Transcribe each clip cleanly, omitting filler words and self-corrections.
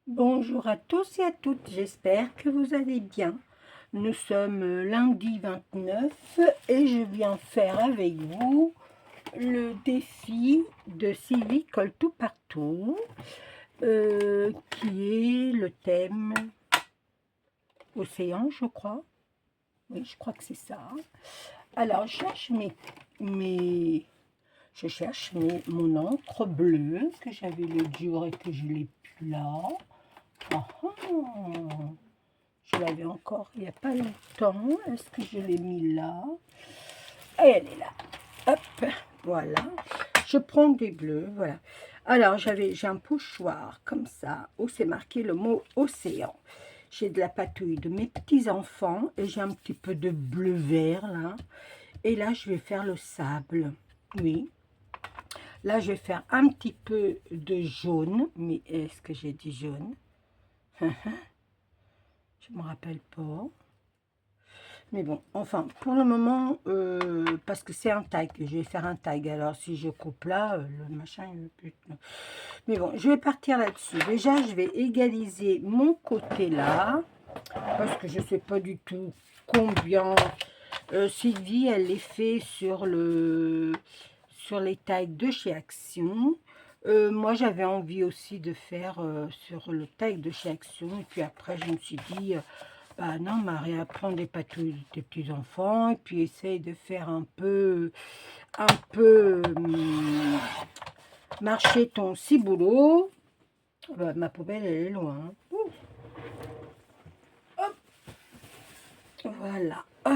Bonjour à tous et à toutes, j'espère que vous allez bien. Nous sommes lundi 29 et je viens faire avec vous le défi de Sylvie Colle tout partout, qui est le thème océan, je crois. Oui, je crois que c'est ça. Alors, je cherche mon encre bleue que j'avais l'autre jour et que je l'ai plus là. Ah, ah. Je l'avais encore il n'y a pas longtemps. Est-ce que je l'ai mis là? Et elle est là. Hop, voilà. Je prends des bleus, voilà. Alors, j'ai un pochoir comme ça, où c'est marqué le mot océan. J'ai de la patouille de mes petits-enfants et j'ai un petit peu de bleu-vert, là. Et là, je vais faire le sable. Oui. Là, je vais faire un petit peu de jaune. Mais est-ce que j'ai dit jaune? Je ne me rappelle pas. Mais bon, enfin, pour le moment, parce que c'est un tag, je vais faire un tag. Alors, si je coupe là, le machin, il veut plus. Mais bon, je vais partir là-dessus. Déjà, je vais égaliser mon côté là, parce que je ne sais pas du tout combien. Sylvie, elle les fait sur les tags de chez Action. Moi, j'avais envie aussi de faire sur le tag de chez Action. Et puis après, je me suis dit, bah non, Maria, prends des patouilles de tes petits-enfants et puis essaye de faire un peu marcher ton ciboulot. Bah, ma poubelle, elle est loin. Ouh. Hop, voilà. Hop.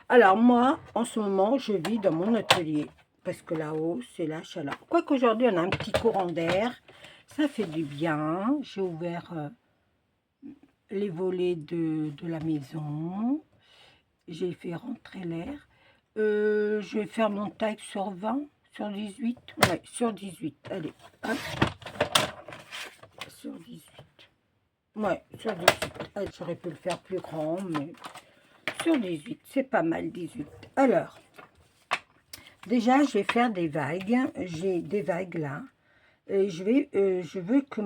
Alors moi, en ce moment, je vis dans mon atelier parce que là-haut, c'est la chaleur. Quoique aujourd'hui, on a un petit courant d'air. Ça fait du bien. J'ai ouvert les volets de la maison. J'ai fait rentrer l'air. Je vais faire mon tag sur 20, sur 18. Ouais, sur 18. Allez, hop, sur 18. Ouais, sur 18. Allez, j'aurais pu le faire plus grand, mais sur 18, c'est pas mal 18. Alors, déjà, je vais faire des vagues. J'ai des vagues là. Et je veux que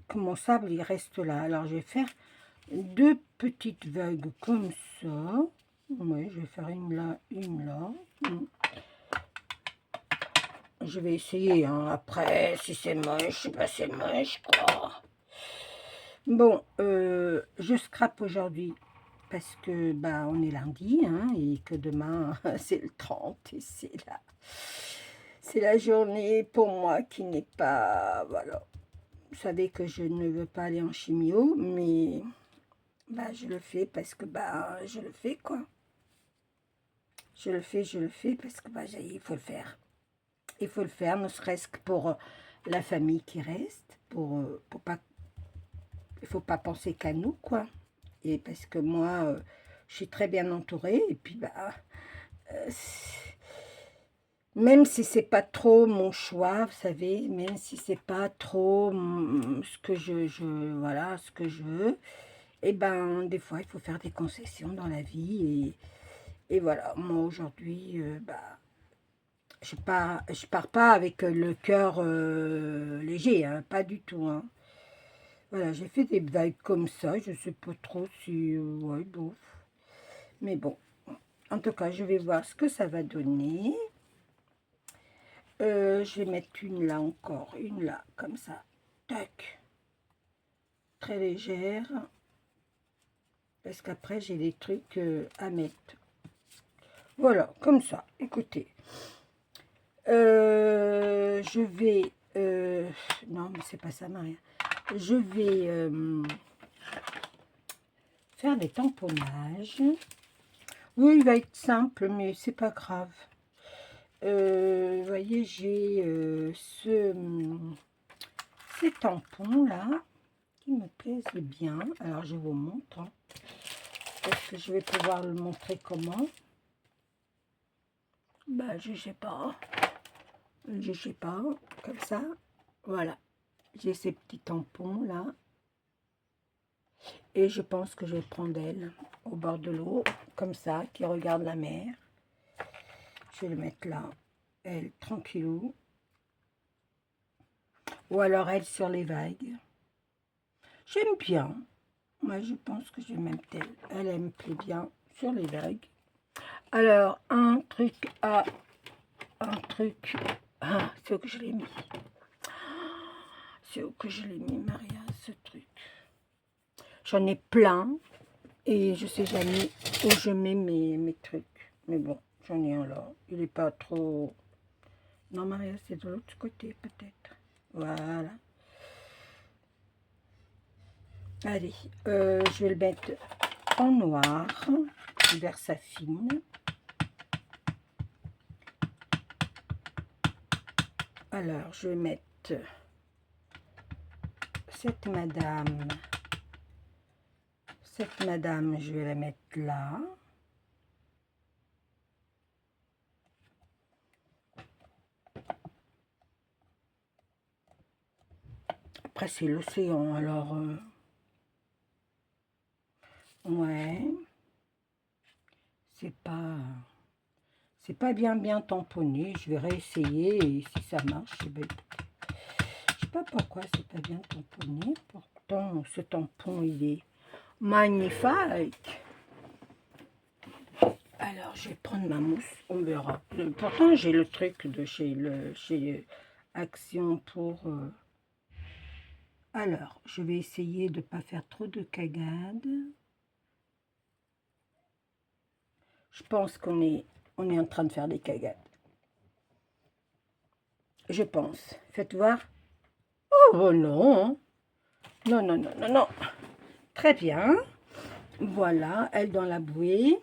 que mon sable il reste là. Alors, je vais faire deux petites vagues comme ça. Oui, je vais faire une là, une là. Je vais essayer, hein. Après, si c'est moche, bah c'est moche, quoi. Bon, je scrape aujourd'hui parce que bah on est lundi, hein, et que demain c'est le 30 et c'est la journée pour moi qui n'est pas, voilà. Vous savez que je ne veux pas aller en chimio, mais bah je le fais parce que bah je le fais, quoi. Je le fais parce que bah il faut le faire. Il faut le faire, ne serait-ce que pour la famille qui reste, pour pas, il faut pas penser qu'à nous, quoi. Et parce que moi, je suis très bien entourée, et puis bah, euh, même si c'est pas trop mon choix, vous savez, même si c'est pas trop ce que voilà, ce que je veux, et ben des fois il faut faire des concessions dans la vie, et voilà. Moi aujourd'hui, bah je pars pas avec le cœur léger, hein, pas du tout, hein. Voilà, j'ai fait des vagues comme ça, je sais pas trop si, ouais, bon. Mais bon, en tout cas, je vais voir ce que ça va donner. Je vais mettre une là encore, une là, comme ça. Tac. Très légère. Parce qu'après, j'ai des trucs à mettre. Voilà, comme ça. Écoutez. Je vais... non, mais c'est pas ça, Maria. Je vais faire des tamponnages. Oui, il va être simple, mais c'est pas grave. Vous voyez, j'ai ces tampons là qui me plaisent bien. Alors, je vous montre. Hein. Est-ce que je vais pouvoir le montrer comment? Bah, je sais pas. Je sais pas. Comme ça. Voilà. J'ai ces petits tampons là. Et je pense que je vais prendre elle au bord de l'eau, comme ça, qui regarde la mer. Je vais le mettre là, elle, tranquillou. Ou alors Elle sur les vagues. J'aime bien. Moi, je pense que je m'aime telle. Elle me plaît bien sur les vagues. Alors, un truc à... Un truc... Ah, c'est où que je l'ai mis. C'est où que je l'ai mis, Maria, ce truc. J'en ai plein. Et je sais jamais où je mets mes trucs. Mais bon, j'en ai un là. Il n'est pas trop... Non, Maria, c'est de l'autre côté, peut-être. Voilà. Allez, je vais le mettre en noir, Versafine. Alors, je vais mettre cette madame. Cette madame, je vais la mettre là. Après, c'est l'océan, alors... ouais. C'est pas bien tamponné. Je vais réessayer et si ça marche, ben, je sais pas pourquoi c'est pas bien tamponné. Pourtant, ce tampon, il est magnifique. Alors, je vais prendre ma mousse, on verra. Pourtant, j'ai le truc de chez Action pour... Alors, je vais essayer de ne pas faire trop de cagades. Je pense qu'on est en train de faire des cagades. Je pense. Faites voir. Oh non. Non, non, non, non, non. Très bien. Voilà, elle dans la bouée.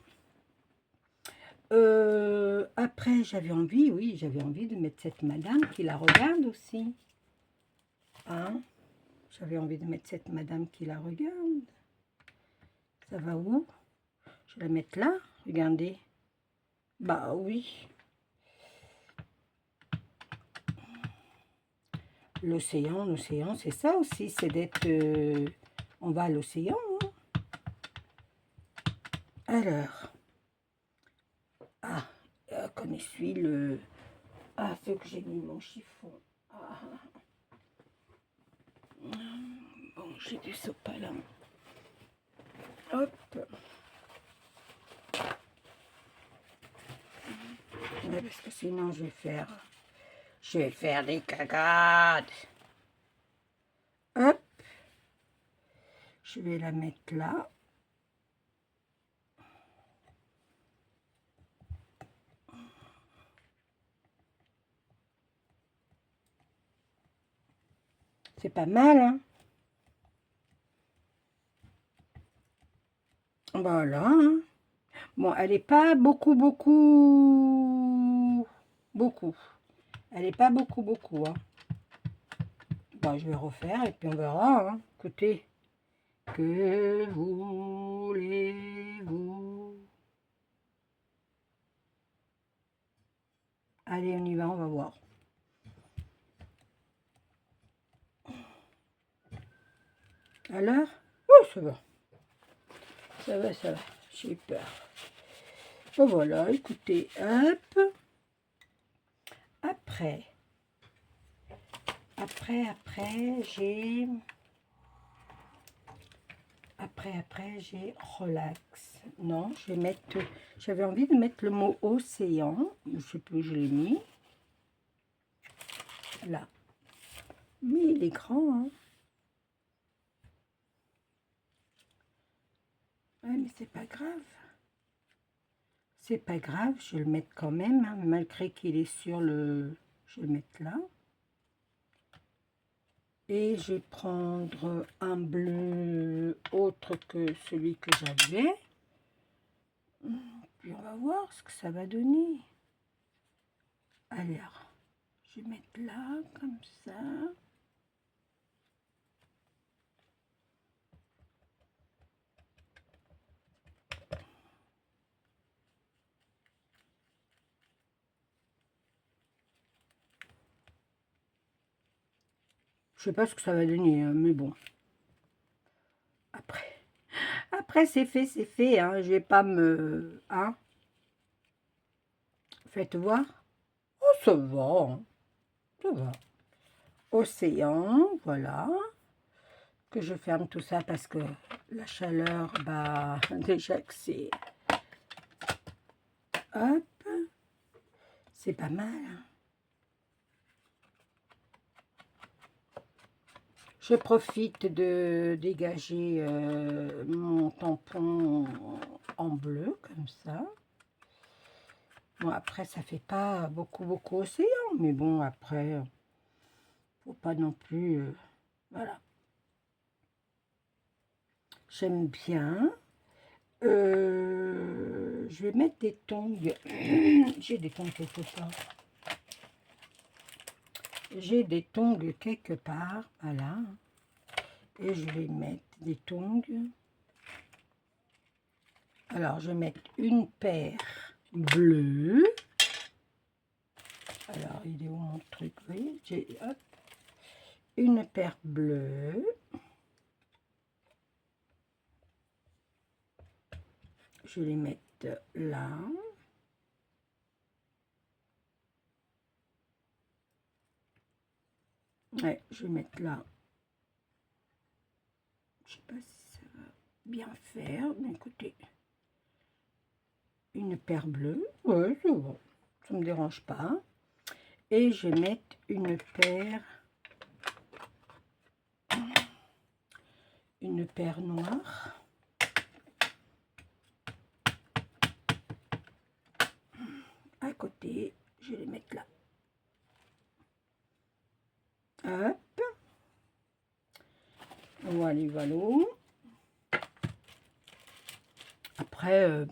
Après, j'avais envie de mettre cette madame qui la regarde aussi. Hein? J'avais envie de mettre cette madame qui la regarde. Ça va où? Je vais la mettre là. Regardez. Bah oui. L'océan, c'est ça aussi. C'est d'être... on va à l'océan. Hein? Alors. Ah, qu'on essuie le... Ah, ce que j'ai mis mon chiffon. Ah. Bon, j'ai du sopalin. Hop. Ouais, parce que sinon je vais faire des cagades. Hop. Je vais la mettre là. C'est pas mal, hein? Voilà. Hein. Bon, elle n'est pas beaucoup. Elle n'est pas beaucoup, hein. Bon, je vais refaire et puis on verra, hein. Écoutez. Que voulez-vous? Allez, on y va, on va voir. Alors? Oh, ça va. Ça va. J'ai peur. Bon, voilà, écoutez, hop. Après, j'ai... Après, j'ai relax. Non, je vais mettre... J'avais envie de mettre le mot océan. Je sais plus où je l'ai mis. Là. Mais il est grand, hein. Ouais, mais c'est pas grave. C'est pas grave, je vais le mettre quand même, hein, malgré qu'il est sur le... Je vais le mettre là. Et je vais prendre un bleu autre que celui que j'avais. Puis on va voir ce que ça va donner. Alors, je vais mettre là, comme ça. Je sais pas ce que ça va donner, hein, mais bon. Après c'est fait, hein. Je vais pas me... Hein. Faites voir. Oh, ça va, hein. Ça va. océan, voilà. Que je ferme tout ça parce que la chaleur, bah, déjà que c'est... Hop, c'est pas mal, hein. Je profite de dégager mon tampon en bleu, comme ça. Bon, après, ça fait pas beaucoup océan, mais bon, après, faut pas non plus... voilà. J'aime bien. Je vais mettre des tongs. J'ai des tongs quelque part. J'ai des tongs quelque part, voilà. Et je vais mettre des tongs. Alors, je vais mettre une paire bleue. Alors, il est où mon truc? Oui, j'ai une paire bleue. Je vais les mettre là. Ouais, je vais mettre là. Je sais pas si ça va bien faire, mais écoutez. Une paire bleue, ouais, c'est bon, ça me dérange pas. Et je vais mettre une paire noire. À côté, je vais les mettre là. Hop. Voilà, voilà. Après,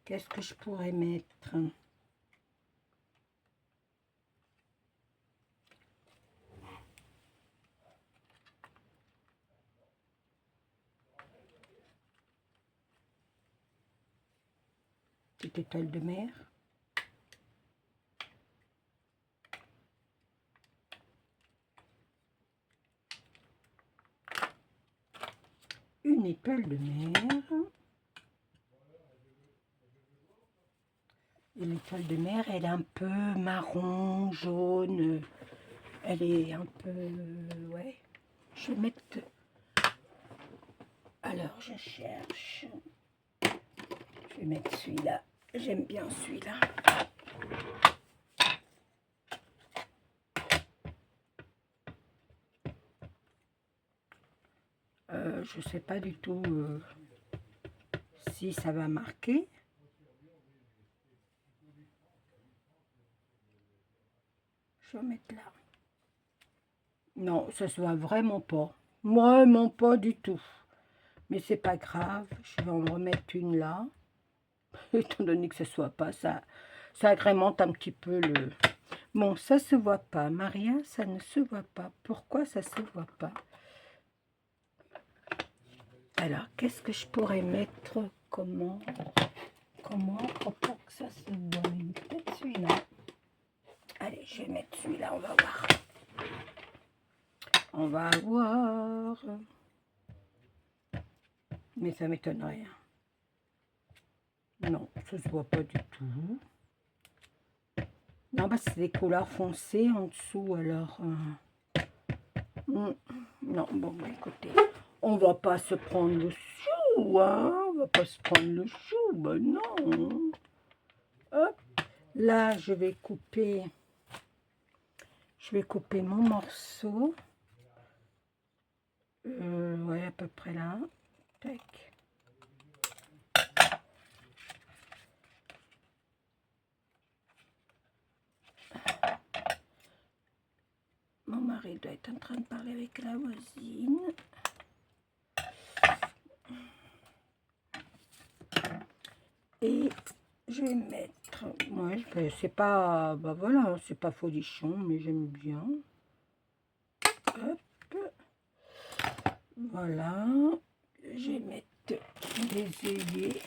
qu'est-ce que je pourrais mettre? Petite étoile de mer. Une étoile de mer. Et l'étoile de mer, elle est un peu marron, jaune. Elle est un peu... ouais. Je vais mettre... Alors, je cherche. Je vais mettre celui-là. J'aime bien celui-là. Je sais pas du tout si ça va marquer. Je vais mettre là. Non, ça se voit vraiment pas. Vraiment pas du tout. Mais c'est pas grave. Je vais en remettre une là. Étant donné que ça soit pas, ça agrémente un petit peu le... Bon, ça se voit pas. Maria, ça ne se voit pas. Pourquoi ça se voit pas? Alors, qu'est-ce que je pourrais mettre? Comment pour pas que ça se voit? Peut-être celui-là. Allez, je vais mettre celui-là, on va voir. On va voir. Mais ça m'étonnerait. Non, ça se voit pas du tout. Non, bah c'est des couleurs foncées en dessous, alors... non, bon, bah, écoutez, on va pas se prendre le chou, hein. On va pas se prendre le chou, ben non. Hop, là, je vais couper mon morceau. Ouais, à peu près là. Tac. Mon mari doit être en train de parler avec la voisine. Et je vais mettre... ouais, c'est pas... bah voilà, c'est pas folichon, mais j'aime bien. Hop. Voilà. Je vais mettre des œillets.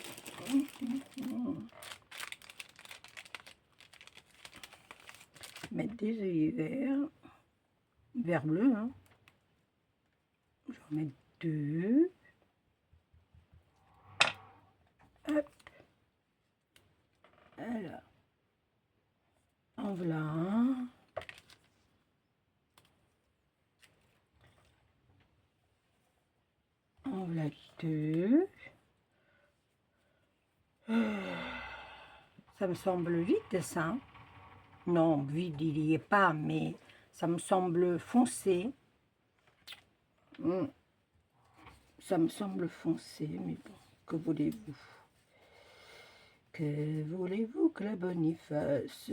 Mettre des œillets verts. Vert bleu, hein. Je vais en mettre 2. Hop. Alors. En voilà un. 2. Ça me semble vide, ça. Non, vide, il n'y est pas, mais ça me semble foncé. Ça me semble foncé, mais bon, que voulez-vous? Que voulez-vous que la bonne y fasse?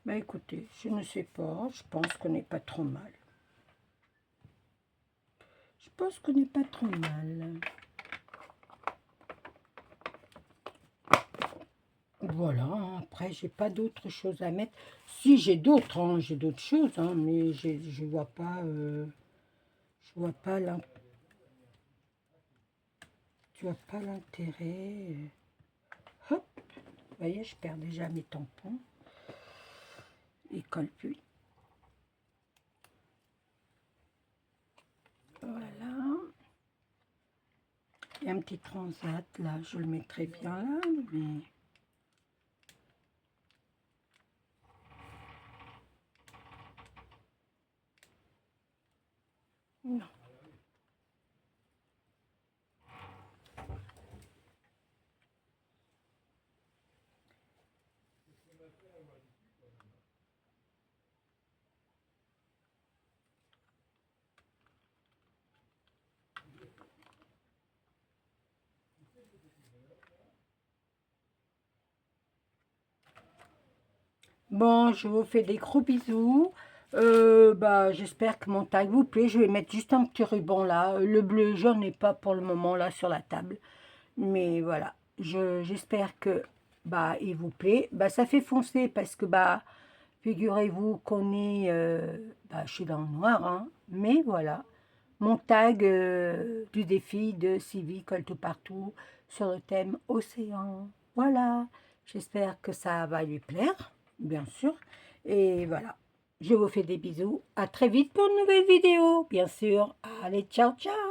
Bah écoutez, je ne sais pas, je pense qu'on n'est pas trop mal. Je pense qu'on n'est pas trop mal. Voilà, après j'ai pas d'autres choses à mettre. Si j'ai d'autres, hein, j'ai d'autres choses, hein, mais je vois pas, l'intérêt. Hop, vous voyez, je perds déjà mes tampons. Ils collent plus. Voilà. Il y a un petit transat là, je le mettrai bien là, mais non. Bon, je vous fais des gros bisous. J'espère que mon tag vous plaît. Je vais mettre juste un petit ruban là. Le bleu, j'en ai pas pour le moment là sur la table. Mais voilà, j'espère que il vous plaît. Ça fait foncer parce que figurez-vous qu'on est, je suis dans le noir, hein. Mais voilà, mon tag du défi de Sylvie colle tout partout sur le thème océan. Voilà, j'espère que ça va lui plaire, bien sûr. Et voilà, je vous fais des bisous. À très vite pour une nouvelle vidéo, bien sûr. Allez, ciao, ciao!